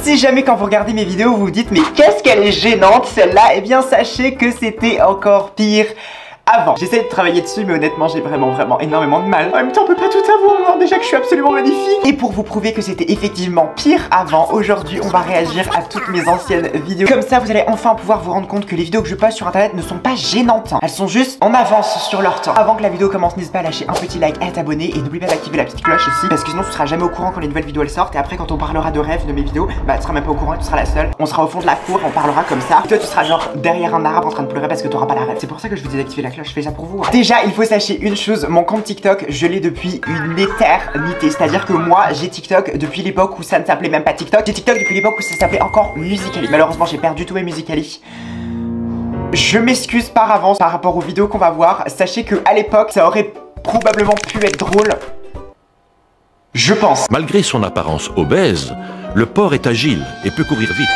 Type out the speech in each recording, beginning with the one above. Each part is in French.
Si jamais quand vous regardez mes vidéos, vous vous dites mais qu'est-ce qu'elle est gênante celle-là, eh bien sachez que c'était encore pire avant. J'essaie de travailler dessus, mais honnêtement j'ai vraiment énormément de mal. En même temps on peut pas tout avoir, hein. Déjà que je suis absolument magnifique. Et pour vous prouver que c'était effectivement pire avant, aujourd'hui on va réagir à toutes mes anciennes vidéos. Comme ça vous allez enfin pouvoir vous rendre compte que les vidéos que je poste sur internet ne sont pas gênantes, hein. Elles sont juste en avance sur leur temps. Avant que la vidéo commence, n'hésite pas à lâcher un petit like et à t'abonner. Et n'oublie pas d'activer la petite cloche aussi, parce que sinon tu seras jamais au courant quand les nouvelles vidéos elles sortent. Et après quand on parlera de rêves de mes vidéos, bah tu seras même pas au courant et tu seras la seule. On sera au fond de la cour, on parlera comme ça. Et toi tu seras genre derrière un arbre en train de pleurer parce que t'auras pas la rêve. C'est pour ça que je vous dis d'activer la cloche, je fais ça pour vous, hein. Déjà, il faut sachez une chose, mon compte TikTok, je l'ai depuis une éternité. C'est-à-dire que moi, j'ai TikTok depuis l'époque où ça ne s'appelait même pas TikTok. J'ai TikTok depuis l'époque où ça s'appelait encore Musical.ly. Malheureusement, j'ai perdu tout mes Musical.ly. Je m'excuse par avance par rapport aux vidéos qu'on va voir. Sachez que à l'époque, ça aurait probablement pu être drôle. Je pense. Malgré son apparence obèse, le porc est agile et peut courir vite.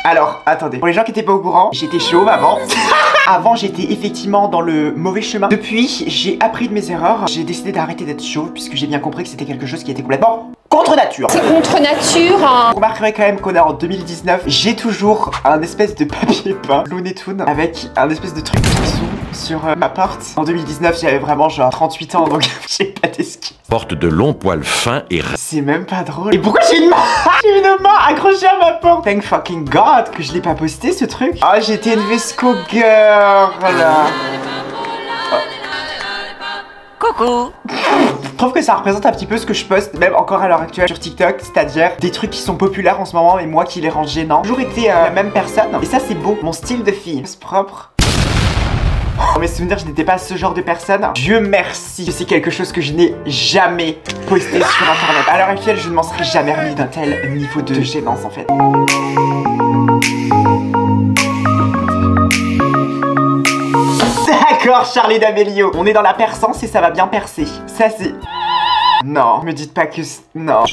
Alors, attendez. Pour les gens qui étaient pas au courant, j'étais chauve avant. Avant, j'étais effectivement dans le mauvais chemin. Depuis, j'ai appris de mes erreurs. J'ai décidé d'arrêter d'être chauve puisque j'ai bien compris que c'était quelque chose qui était complètement contre nature. C'est contre nature, hein. Vous remarquerez quand même qu'on est en 2019. J'ai toujours un espèce de papier peint Looney Tunes avec un espèce de truc dessous sur ma porte. En 2019, j'avais vraiment genre 38 ans, donc j'ai pas d'esquisse. Porte de longs poils fins et c'est même pas drôle. Et pourquoi j'ai une main? J'ai une main accrochée à ma porte. Thank fucking God que je l'ai pas posté ce truc. Ah, j'étais une Vesco girl. Coucou. Je trouve que ça représente un petit peu ce que je poste, même encore à l'heure actuelle sur TikTok, c'est-à-dire des trucs qui sont populaires en ce moment, mais moi qui les rends gênants. J'ai toujours été la même personne, et ça c'est beau, mon style de fille. C'est propre. Dans mes souvenirs, je n'étais pas ce genre de personne. Dieu merci que c'est quelque chose que je n'ai jamais posté sur internet. À l'heure actuelle, je ne m'en serais jamais remis d'un tel niveau de gênance en fait. D'accord, Charlie D'Amelio. On est dans la perçance et ça va bien percer. Ça c'est... Non, me dites pas que... Non.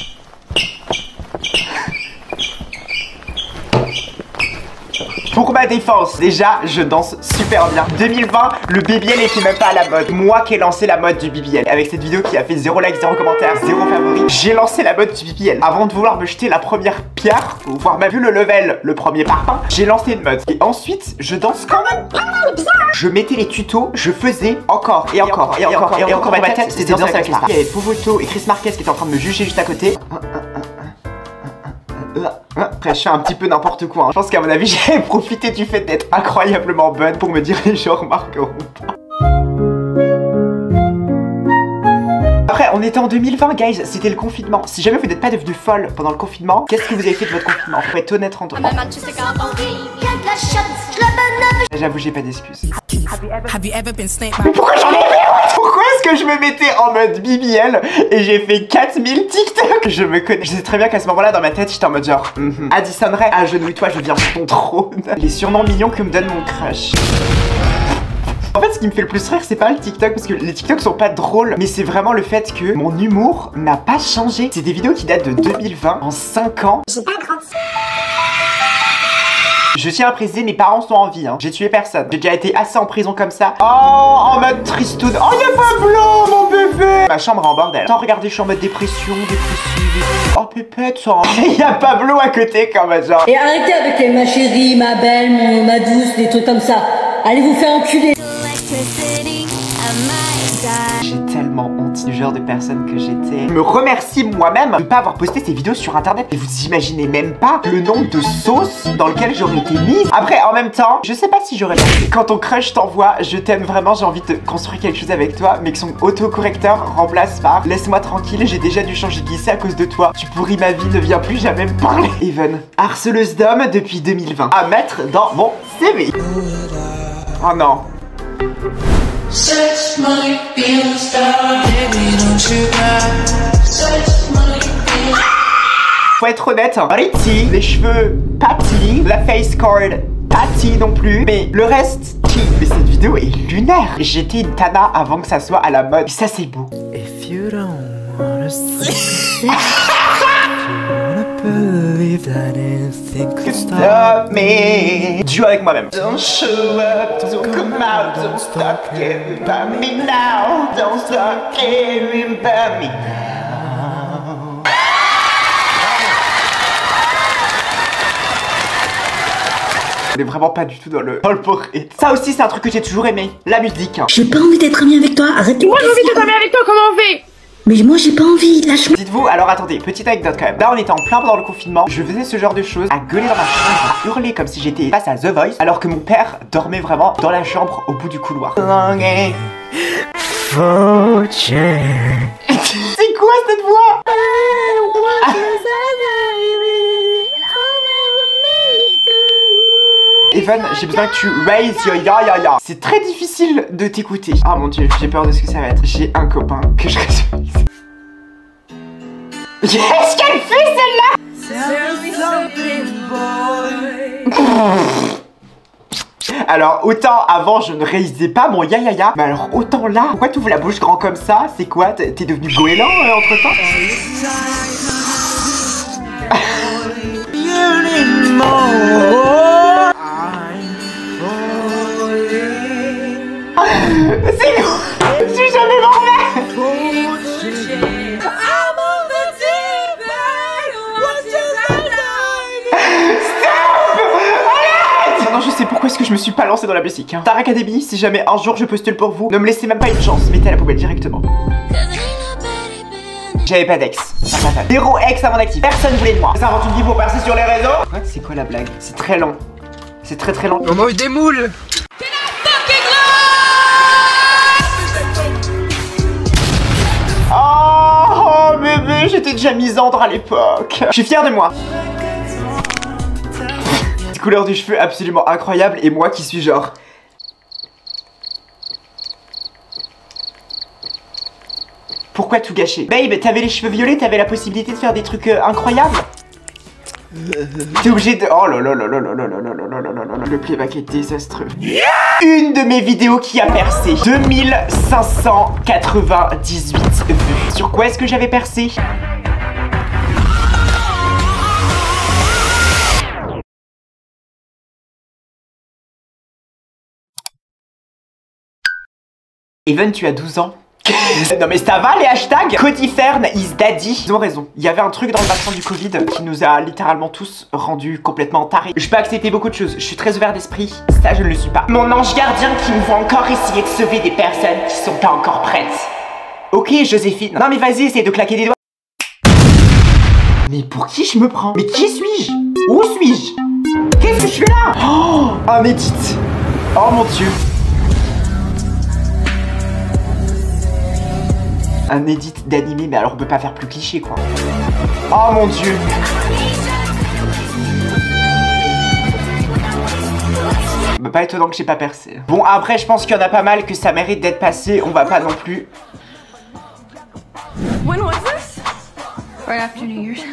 Pour ma défense, déjà, je danse super bien. 2020, le BBL était même pas à la mode. Moi qui ai lancé la mode du BBL. Avec cette vidéo qui a fait 0 like, 0 commentaire, 0 favori, j'ai lancé la mode du BBL. Avant de vouloir me jeter la première pierre, voire même vu le level, le premier parpaing, j'ai lancé une mode. Et ensuite, je danse quand même. Je mettais les tutos, je faisais encore et encore et encore et encore. Dans ma tête, c'était danser avec les stars. Il y avait Povoto et Chris Marquez qui étaient en train de me juger juste à côté. Après je fais un petit peu n'importe quoi, hein. Je pense qu'à mon avis j'avais profité du fait d'être incroyablement bonne pour me dire les gens remarqueront pas. Après on était en 2020 guys, c'était le confinement. Si jamais vous n'êtes pas devenu folle pendant le confinement, qu'est-ce que vous avez fait de votre confinement? Pour être honnête entre moi. J'avoue j'ai pas d'excuses. Mais pourquoi j'en ai fait? Pourquoi est-ce que je me mettais en mode BBL et j'ai fait 4000 TikTok? Je me connais. Je sais très bien qu'à ce moment-là dans ma tête j'étais en mode genre Addison Rae, agenouille-toi, je viens sur ton trône. Les surnoms mignons que me donne mon crush. En fait ce qui me fait le plus rire c'est pas le TikTok parce que les TikTok sont pas drôles, mais c'est vraiment le fait que mon humour n'a pas changé. C'est des vidéos qui datent de 2020, en 5 ans. J'ai pas grandi. Je tiens à préciser, mes parents sont en vie, hein. J'ai tué personne. J'ai déjà été assez en prison comme ça. Oh, en mode tristoun. Oh, y'a Pablo, mon bébé. Ma chambre est en bordel. Attends, regardez, je suis en mode dépression, dépressive. Oh, pépette, ça. Y'a Pablo à côté, quand même, genre. Et arrêtez avec les ma chérie, ma belle, ma douce, des trucs comme ça. Allez vous faire enculer. J'ai tellement honte du genre de personne que j'étais. Je me remercie moi-même de ne pas avoir posté ces vidéos sur internet. Et vous imaginez même pas le nombre de sauces dans lequel j'aurais été mise. Après, en même temps, je sais pas si j'aurais fait. Quand ton crush t'envoie, je t'aime vraiment, j'ai envie de construire quelque chose avec toi, mais que son autocorrecteur remplace par laisse-moi tranquille, j'ai déjà dû changer de lycée à cause de toi. Tu pourris ma vie, ne viens plus jamais me parler. Even, harceleuse d'hommes depuis 2020. À mettre dans mon CV. Oh non. Sex, money, being a star, baby, don't you cry. Sex, money, being... Faut être honnête, hein. Pretty, les cheveux patty, la face card patty non plus, mais le reste qui. Mais cette vidéo est lunaire. J'étais une Tana avant que ça soit à la mode. Et ça c'est beau. If you don't wanna see, believe that anything could stop me. Duo avec moi-même. Don't show up, don't come out, don't stop caring about me now. Don't stop caring about me now. On est vraiment pas du tout dans le portrait. Ça aussi c'est un truc que j'ai toujours aimé, la musique. J'ai pas envie d'être amie avec toi, arrête de me Moi j'ai envie casser. d'être amie avec toi, comment on fait? Mais moi j'ai pas envie, lâche-moi. Dites-vous, alors attendez, petite anecdote quand même. Là on était en plein pendant le confinement, je faisais ce genre de choses, à gueuler dans ma chambre, à hurler comme si j'étais face à The Voice, alors que mon père dormait vraiment dans la chambre au bout du couloir. C'est quoi cette voix? Evan, j'ai besoin que tu raise your ya. C'est très difficile de t'écouter. Ah mon dieu, j'ai peur de ce que ça va être. J'ai un copain que je respecte. Qu'est-ce qu'elle fait celle-là? Alors autant avant je ne réalisais pas mon ya, mais alors autant là, pourquoi tu ouvres la bouche grand comme ça? C'est quoi? T'es devenu goéland entre temps? C'est quoi? Je suis jamais morvais. Maintenant je sais pourquoi est-ce que je me suis pas lancé dans la musique hein. Star Academy, si jamais un jour je postule pour vous, ne me laissez même pas une chance, mettez à la poubelle directement. J'avais pas d'ex. Zéro ex à mon actif. Personne voulait de moi. Ça invente une vie pour percer sur les réseaux. C'est quoi la blague? C'est très long. C'est très long. On mange des moules. Oh bébé, j'étais déjà misandre à l'époque. Je suis fière de moi. Couleur du cheveu absolument incroyable et moi qui suis genre... Pourquoi tout gâcher? Babe, t'avais les cheveux violets, t'avais la possibilité de faire des trucs incroyables. T'es obligé de... Oh là là là là là là là là là là là là. Le playback est désastreux. Une de mes vidéos qui a percé. 2598 vues. Sur quoi est-ce que j'avais percé? Even, tu as 12 ans. Non mais ça va les hashtags? Cody Fern is daddy. Ils ont raison. Il y avait un truc dans le vaccin du Covid qui nous a littéralement tous rendus complètement tarés. Je peux accepter beaucoup de choses. Je suis très ouvert d'esprit. Ça, je ne le suis pas. Mon ange gardien qui me voit encore essayer de sauver des personnes qui sont pas encore prêtes. Ok, Joséphine. Non mais vas-y, essaye de claquer des doigts. Mais pour qui je me prends? Mais qui suis-je? Où suis-je? Qu'est-ce que je fais là? Oh, un edit. Oh mon dieu. Un edit d'animé, mais alors on peut pas faire plus cliché quoi. Oh mon dieu. Bah, pas étonnant que j'ai pas percé. Bon après je pense qu'il y en a pas mal que ça mérite d'être passé. On va pas non plus. When was this? Right after New Year's.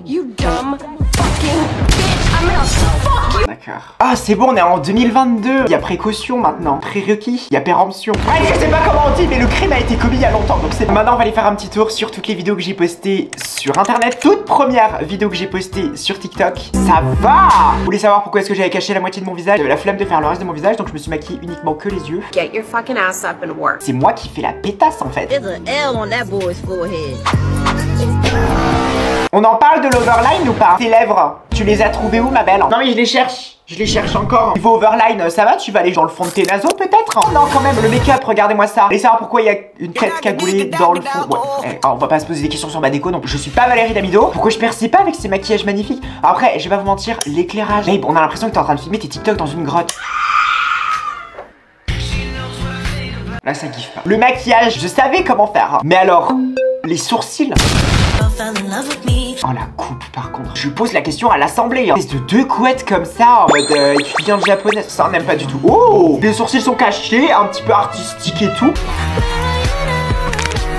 You dumb fucking bitch, I'm gonna fuck you. D'accord. Ah c'est bon, on est en 2022. Il y a précaution maintenant, prérequis, il y a péremption. Ouais, je sais pas comment on dit, mais le crime a été commis il y a longtemps. Donc c'est maintenant on va aller faire un petit tour sur toutes les vidéos que j'ai postées sur internet. Toute première vidéo que j'ai postée sur TikTok. Ça va. Vous voulez savoir pourquoi est-ce que j'avais caché la moitié de mon visage? J'avais la flemme de faire le reste de mon visage, donc je me suis maquillée uniquement que les yeux. Get your fucking ass up and work. C'est moi qui fais la pétasse en fait. There's an L on that boy's forehead. On en parle de l'overline ou pas? Tes lèvres, tu les as trouvées où ma belle? Non mais je les cherche encore. Niveau overline, ça va? Tu vas aller dans le fond de tes naseaux peut-être? Oh non quand même, le make-up, regardez-moi ça. Allez savoir pourquoi il y a une tête cagoulée dans le fond. Ouais. On va pas se poser des questions sur ma déco, donc je suis pas Valérie Damido. Pourquoi je perçais pas avec ces maquillages magnifiques? Après, je vais pas vous mentir, l'éclairage. Babe, on a l'impression que t'es en train de filmer tes TikTok dans une grotte. Là ça kiffe pas. Le maquillage, je savais comment faire. Mais alors, les sourcils. Oh la coupe par contre. Je pose la question à l'assemblée. Espèce de deux couettes comme ça en mode étudiante japonaise. Ça on n'aime pas du tout. Oh, les sourcils sont cachés, un petit peu artistique et tout.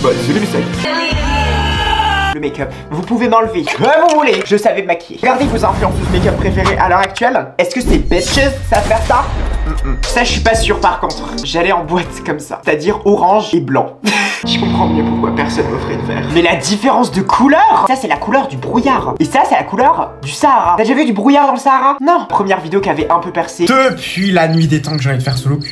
Bah désolé mais ça. Le make-up. Vous pouvez m'enlever comme vous voulez. Je savais me maquiller. Regardez vos influenceuses make-up préférées à l'heure actuelle. Est-ce que c'est bitches ça faire ça? Ça je suis pas sûr par contre. J'allais en boîte comme ça. C'est-à-dire orange et blanc. Je comprends mieux pourquoi personne m'offrait de vert. Mais la différence de couleur, ça c'est la couleur du brouillard. Et ça c'est la couleur du Sahara. T'as déjà vu du brouillard dans le Sahara? Non. Première vidéo qui avait un peu percé. Depuis la nuit des temps que j'ai envie de faire ce look,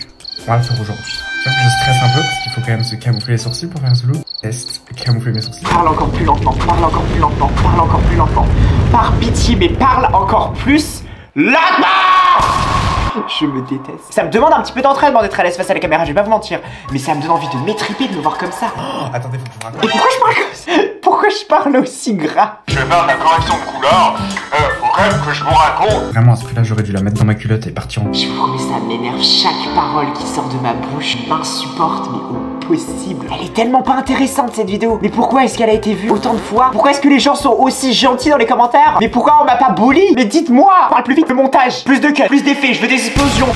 on va le faire aujourd'hui. J'avoue que je stresse un peu parce qu'il faut quand même se camoufler les sourcils pour faire ce look. Test, camoufler mes sourcils. Parle encore plus lentement, parle encore plus lentement, parle encore plus lentement. Par pitié, mais parle encore plus là-bas. Je me déteste. Ça me demande un petit peu d'entraînement d'être à l'aise face à la caméra, je vais pas vous mentir. Mais ça me donne envie de m'étriper, de me voir comme ça. Oh, attendez, faut que je vous raconte. Et pourquoi je parle comme ça? Pourquoi je parle aussi gras? Je vais faire de la correction de couleur. Faut quand même que je vous raconte. Vraiment, à ce prix-là, j'aurais dû la mettre dans ma culotte et partir en... Je vous promets, ça m'énerve. Chaque parole qui sort de ma bouche m'insupporte, mais au possible. Elle est tellement pas intéressante cette vidéo. Mais pourquoi est-ce qu'elle a été vue autant de fois? Pourquoi est-ce que les gens sont aussi gentils dans les commentaires? Mais pourquoi on m'a pas bully? Mais dites-moi! Parle plus vite, le montage, plus de cuts, plus d'effets, je veux des explosions.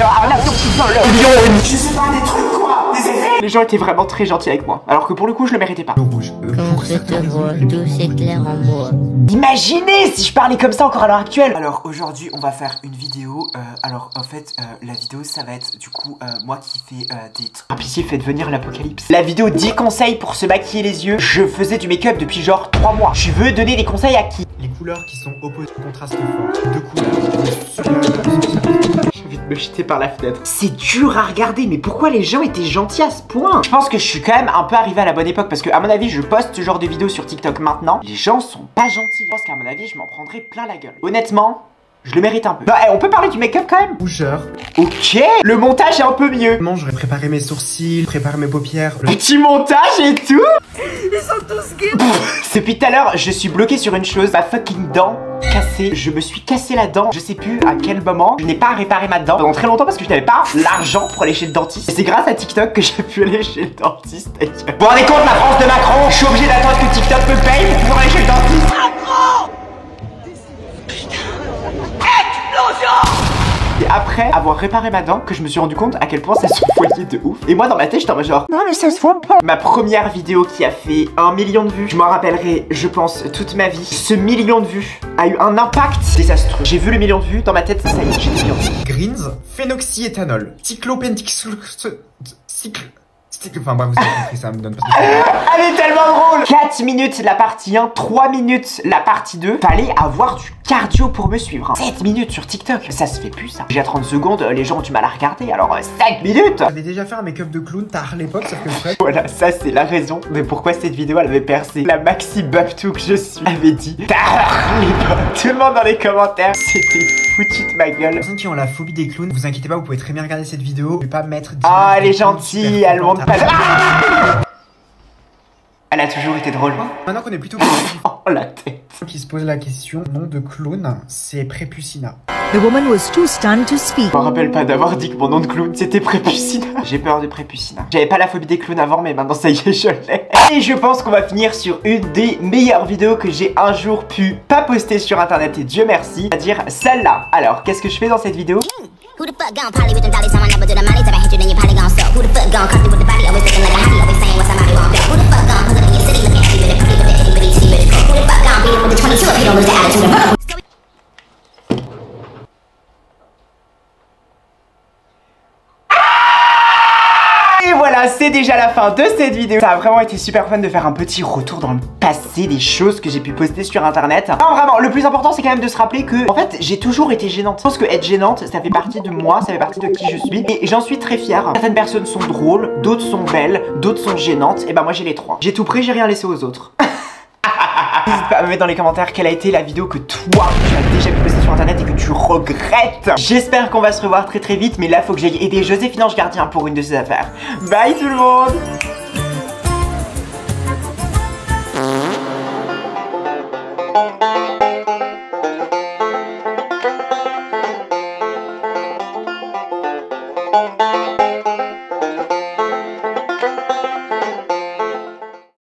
Je sais pas, des trucs quoi, des effets. Les gens étaient vraiment très gentils avec moi, alors que pour le coup je le méritais pas. Le rouge. Quand je te vois, tout s'éclaire en moi. Imaginez si je parlais comme ça encore à l'heure actuelle. Alors aujourd'hui on va faire une vidéo. Alors en fait la vidéo ça va être du coup moi qui fais des trucs. Par pitié faites venir l'apocalypse. La vidéo 10 conseils pour se maquiller les yeux. Je faisais du make-up depuis genre 3 mois. Je veux donner des conseils à qui? Les couleurs qui sont opposées contrastent fort. Deux couleurs. J'ai envie de me jeter par la fenêtre. C'est dur à regarder, mais pourquoi les gens étaient gentils à ce point? Je pense que je suis quand même un peu arrivé à la bonne époque parce que à mon avis je poste ce genre de vidéos sur TikTok maintenant. Les gens sont pas gentils. Je pense qu'à mon avis je m'en prendrais plein la gueule. Honnêtement, je le mérite un peu. Bah, on peut parler du make-up quand même. Rougeur. Ok, le montage est un peu mieux. Vraiment, j'aurais préparé mes sourcils, préparé mes paupières. Petit montage et tout. Ils sont tous gays. Depuis tout à l'heure, je suis bloqué sur une chose. Ma fucking dent cassée. Je me suis cassé la dent. Je sais plus à quel moment. Je n'ai pas réparé ma dent pendant très longtemps parce que je n'avais pas l'argent pour aller chez le dentiste. Et c'est grâce à TikTok que j'ai pu aller chez le dentiste. Vous vous rendez compte, la France de Macron? Je suis obligé d'attendre que TikTok me paye pour pouvoir aller chez le dentiste. Macron! Et après avoir réparé ma dent, que je me suis rendu compte à quel point ça se voyait de ouf. Et moi dans ma tête j'étais en mode genre non mais ça se voit pas. Ma première vidéo qui a fait 1 million de vues, je m'en rappellerai je pense toute ma vie. Ce million de vues a eu un impact désastreux. J'ai vu le million de vues, dans ma tête ça y est, j'étais bien. Greens, phénoxyéthanol, Enfin bref, vous avez compris, ça me donne pas. Elle est tellement drôle. 4 minutes la partie 1, 3 minutes la partie 2. Fallait avoir du cardio pour me suivre. 7 minutes sur TikTok, ça se fait plus ça. Déjà 30 secondes, les gens ont du mal à regarder, alors 5 minutes. J'avais déjà fait un make-up de clown tard à l'époque, sauf que Fred... Voilà, ça c'est la raison de pourquoi cette vidéo elle avait percé. La maxi babtou que je suis avait dit tout le monde dans les commentaires, c'était foutu de ma gueule. Les personnes qui ont la phobie des clowns, vous inquiétez pas, vous pouvez très bien regarder cette vidéo. Je vais pas mettre... Ah, elle est gentille, elle monte pas... Elle a toujours été drôle. Maintenant qu'on est plutôt... Oh la tête. Qui se pose la question, nom de clown, c'est Prépuscina. The woman was too stunned to speak. Je me rappelle pas d'avoir dit que mon nom de clown c'était Prépuscina. J'ai peur de Prépuscina. J'avais pas la phobie des clowns avant, mais maintenant ça y est, je l'ai. Et je pense qu'on va finir sur une des meilleures vidéos que j'ai un jour pu pas poster sur internet, et Dieu merci, c'est-à-dire celle-là. Alors, qu'est-ce que je fais dans cette vidéo? Who the fuck gon' poly with them dollies? Someone never do the molly. If I hit you, then you probably gon' suck. Who the fuck gon' copy with the body? Always looking like a hottie. Always saying what somebody won't do. Who the fuck gon' pull up in your city looking at you with a pretty, with the itty bitty titty bitty cook? Who the fuck gon' beat him with the 22 if you don't lose the attitude? Et voilà, c'est déjà la fin de cette vidéo. Ça a vraiment été super fun de faire un petit retour dans le passé des choses que j'ai pu poster sur internet. Non, vraiment, le plus important c'est quand même de se rappeler que en fait j'ai toujours été gênante. Je pense que être gênante ça fait partie de moi, ça fait partie de qui je suis. Et j'en suis très fière. Certaines personnes sont drôles, d'autres sont belles, d'autres sont gênantes. Et bah moi j'ai les trois. J'ai tout pris, j'ai rien laissé aux autres. N'hésite pas à me mettre dans les commentaires quelle a été la vidéo que toi tu as déjà pu poster sur internet et que tu regrettes. J'espère qu'on va se revoir très très vite, mais là faut que j'aille aider Joséphine Ange Gardien pour une de ses affaires. Bye tout le monde.